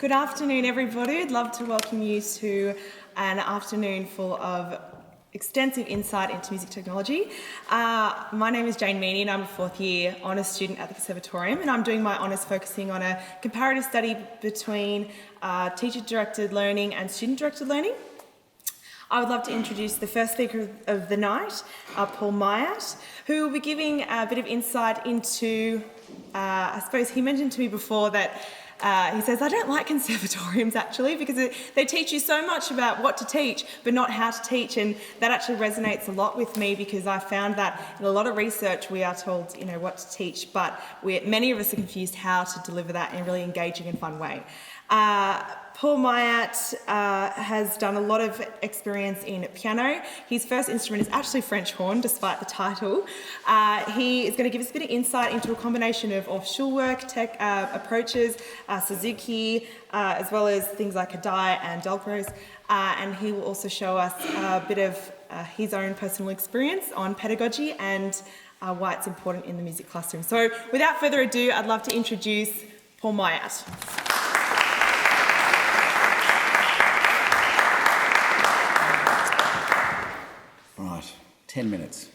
Good afternoon, everybody. I'd love to welcome you to an afternoon full of extensive insight into music technology. My name is Jane Meaney and I'm a fourth year honours student at the Conservatorium, and I'm doing my honours focusing on a comparative study between teacher-directed learning and student-directed learning. I would love to introduce the first speaker of the night, Paul Myatt, who will be giving a bit of insight into, I suppose he mentioned to me before that he says, I don't like conservatoriums actually because they teach you so much about what to teach but not how to teach, and that actually resonates a lot with me because I found that in a lot of research we are told what to teach, but many of us are confused how to deliver that in a really engaging and fun way. Paul Myatt has done a lot of experience in piano. His first instrument is actually French horn, despite the title. He is going to give us a bit of insight into a combination of offshore work, tech approaches, Suzuki, as well as things like Kadai and Dalgros. And he will also show us a bit of his own personal experience on pedagogy and why it's important in the music classroom. So without further ado, I'd love to introduce Paul Myatt. Right, 10 minutes.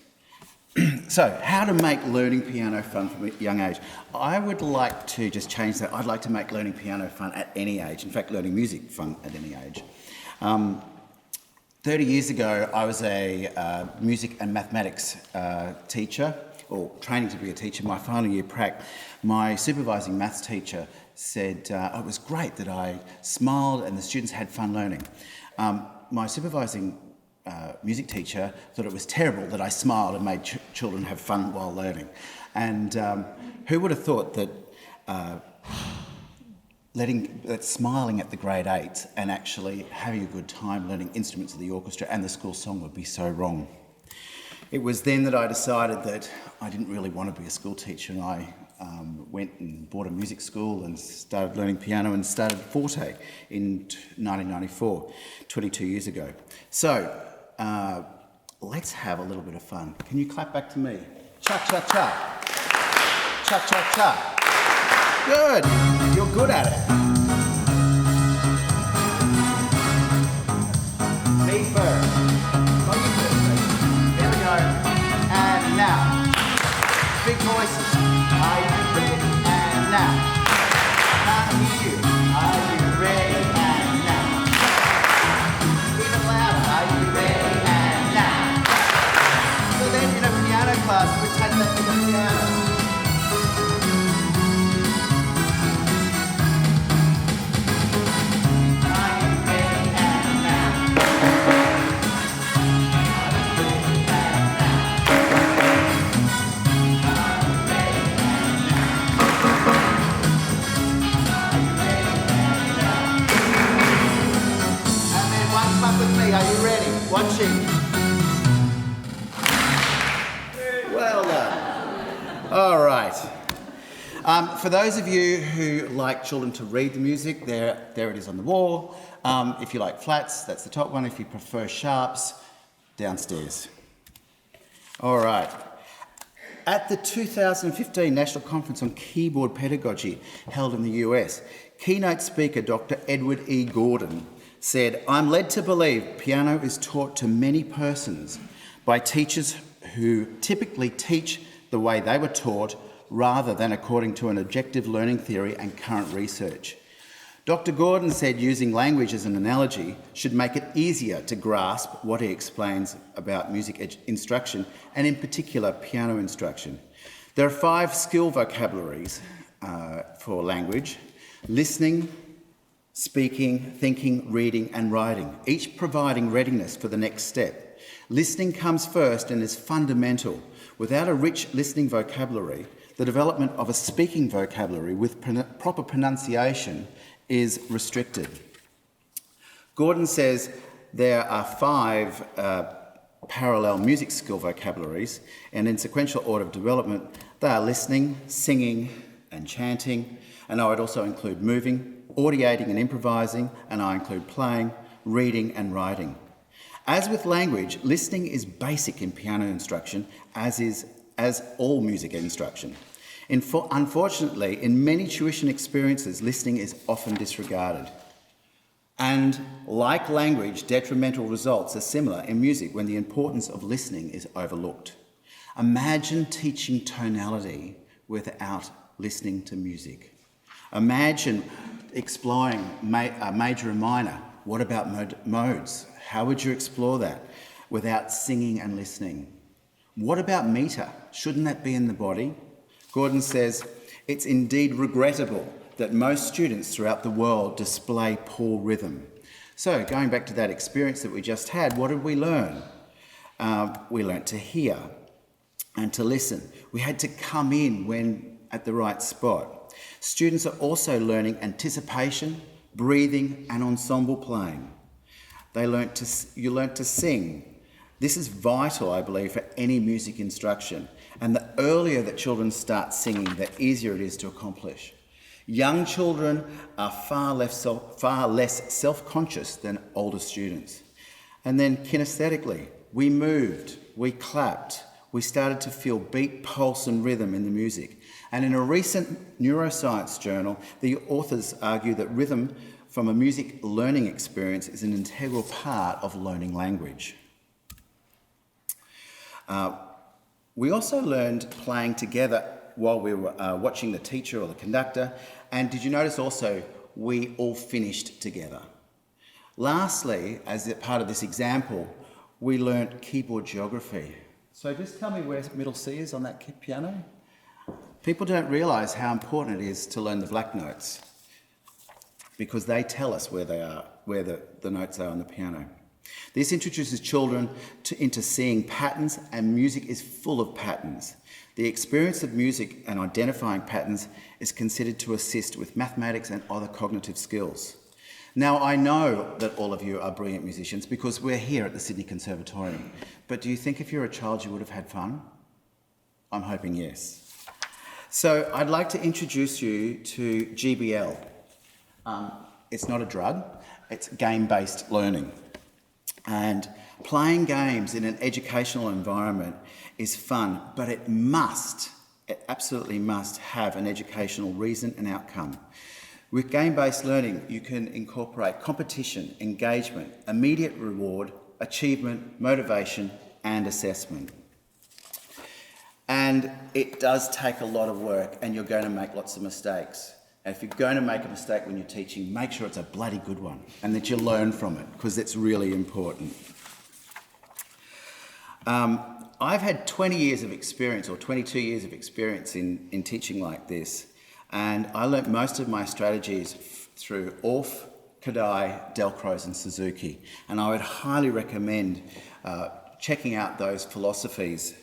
So, how to make learning piano fun from a young age. I would like to just change that. I'd like to make learning piano fun at any age. In fact, learning music fun at any age. 30 years ago, I was a music and mathematics teacher, or training to be a teacher. My final year prac, my supervising maths teacher said it was great that I smiled and the students had fun learning. My supervising music teacher thought it was terrible that I smiled and made children have fun while learning. And who would have thought that smiling at the grade 8s and actually having a good time learning instruments of the orchestra and the school song would be so wrong. It was then that I decided that I didn't really want to be a school teacher, and I went and bought a music school and started learning piano and started Forte in 1994, 22 years ago. So, let's have a little bit of fun. Can you clap back to me? Cha-cha-cha. Cha-cha-cha. Good. You're good at it. Me first. Oh, you first, please. There we go. And now. Big voices. Are you ready? And now. Can't hear you. Are you ready? And now. Even louder. Are you ready? Piano class, we take that to the piano. Are you ready and now? Are you ready and now? Are you ready and now? Are you ready and now? And then one clap with me. Are you ready? Watching. Well done. All right. For those of you who like children to read the music, there it is on the wall. If you like flats, that's the top one. If you prefer sharps, downstairs. All right. At the 2015 National Conference on Keyboard Pedagogy held in the US, keynote speaker Dr. Edward E. Gordon said, "I'm led to believe piano is taught to many persons by teachers who typically teach the way they were taught rather than according to an objective learning theory and current research." Dr. Gordon said using language as an analogy should make it easier to grasp what he explains about music instruction, and in particular piano instruction. There are 5 skill vocabularies for language: listening, speaking, thinking, reading and writing, each providing readiness for the next step. Listening comes first and is fundamental. Without a rich listening vocabulary, the development of a speaking vocabulary with proper pronunciation is restricted. Gordon says there are 5 parallel music skill vocabularies, and in sequential order of development, they are listening, singing and chanting, and I would also include moving, audiating and improvising, and I include playing, reading and writing. As with language, listening is basic in piano instruction, as all music instruction. Unfortunately, in many tuition experiences, listening is often disregarded. And like language, detrimental results are similar in music when the importance of listening is overlooked. Imagine teaching tonality without listening to music. Imagine exploring major and minor. What about modes? How would you explore that without singing and listening? What about meter? Shouldn't that be in the body? Gordon says, it's indeed regrettable that most students throughout the world display poor rhythm. So going back to that experience that we just had, what did we learn? We learnt to hear and to listen. We had to come in when at the right spot. Students are also learning anticipation, breathing and ensemble playing. You learnt to sing. This is vital, I believe, for any music instruction. And the earlier that children start singing, the easier it is to accomplish. Young children are far less self-conscious than older students. And then kinesthetically, we moved, we clapped, we started to feel beat, pulse and rhythm in the music. And in a recent neuroscience journal, the authors argue that rhythm from a music learning experience is an integral part of learning language. We also learned playing together while we were watching the teacher or the conductor. And did you notice also, we all finished together. Lastly, as a part of this example, we learnt keyboard geography. So just tell me where middle C is on that piano. People don't realise how important it is to learn the black notes because they tell us where they are, where the notes are on the piano. This introduces children into seeing patterns, and music is full of patterns. The experience of music and identifying patterns is considered to assist with mathematics and other cognitive skills. Now, I know that all of you are brilliant musicians because we're here at the Sydney Conservatorium, but do you think if you're a child you would have had fun? I'm hoping yes. So I'd like to introduce you to GBL. It's not a drug, it's game-based learning. And playing games in an educational environment is fun, but it absolutely must have an educational reason and outcome. With game-based learning, you can incorporate competition, engagement, immediate reward, achievement, motivation, and assessment. And it does take a lot of work, and you're going to make lots of mistakes. And if you're going to make a mistake when you're teaching, make sure it's a bloody good one and that you learn from it, because it's really important. I've had 20 years of experience, or 22 years of experience in teaching like this, and I learnt most of my strategies through Orff, Kadai, Delcros and Suzuki, and I would highly recommend checking out those philosophies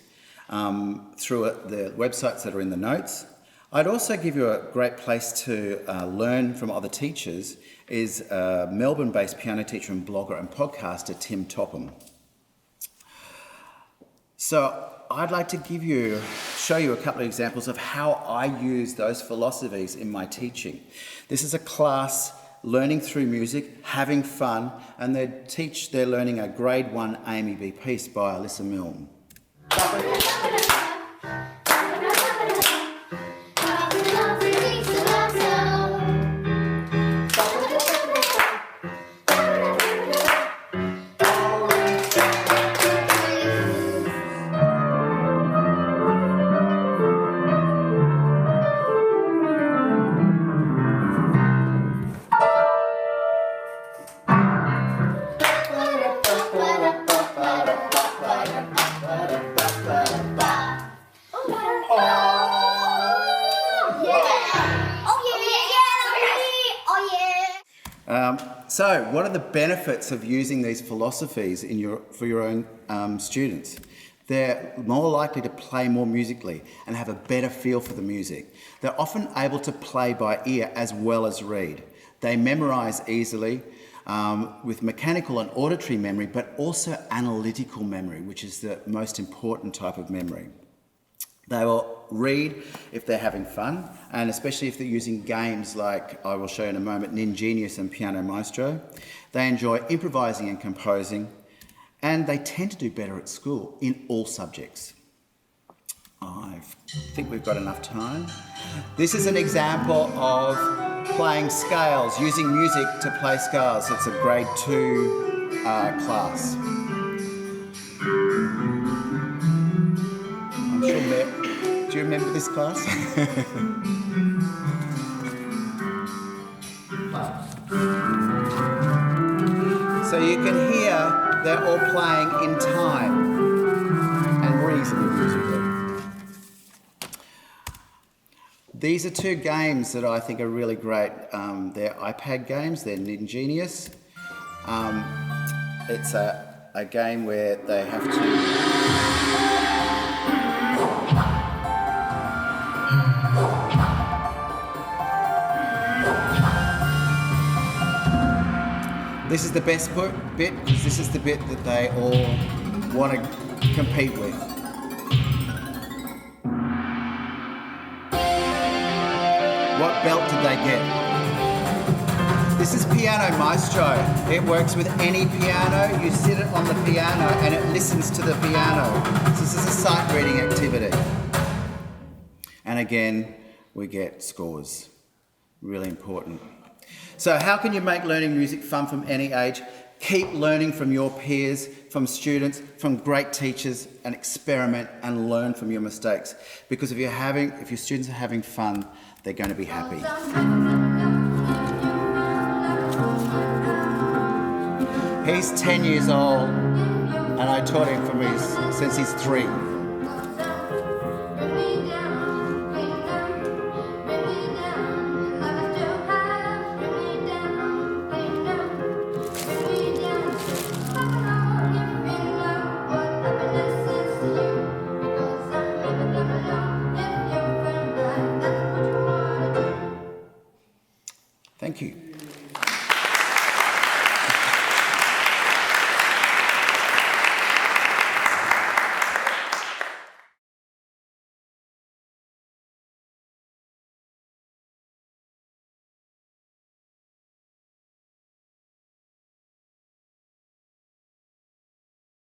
through the websites that are in the notes. I'd also give you a great place to learn from other teachers is Melbourne-based piano teacher and blogger and podcaster Tim Topham. So I'd like to show you a couple of examples of how I use those philosophies in my teaching. This is a class learning through music, having fun, and they're learning a grade 1 AMEB piece by Alyssa Milne. So, what are the benefits of using these philosophies for your own students? They're more likely to play more musically and have a better feel for the music. They're often able to play by ear as well as read. They memorise easily with mechanical and auditory memory, but also analytical memory, which is the most important type of memory. They will read if they're having fun, and especially if they're using games like I will show you in a moment, Ningenius and Piano Maestro. They enjoy improvising and composing, and they tend to do better at school in all subjects. I think we've got enough time. This is an example of playing scales, using music to play scales. It's a grade 2 class. I'm sure Myatt, do you remember this class? So you can hear they're all playing in time and reasonably musically. These are two games that I think are really great. They're iPad games, they're ingenious. It's a game where they have to... This is the best bit, because this is the bit that they all want to compete with. What belt did they get? This is Piano Maestro. It works with any piano. You sit it on the piano and it listens to the piano. So this is a sight reading activity. And again, we get scores. Really important. So how can you make learning music fun from any age? Keep learning from your peers, from students, from great teachers, and experiment and learn from your mistakes. Because if your students are having fun, they're going to be happy. He's 10 years old, and I taught him since he's 3.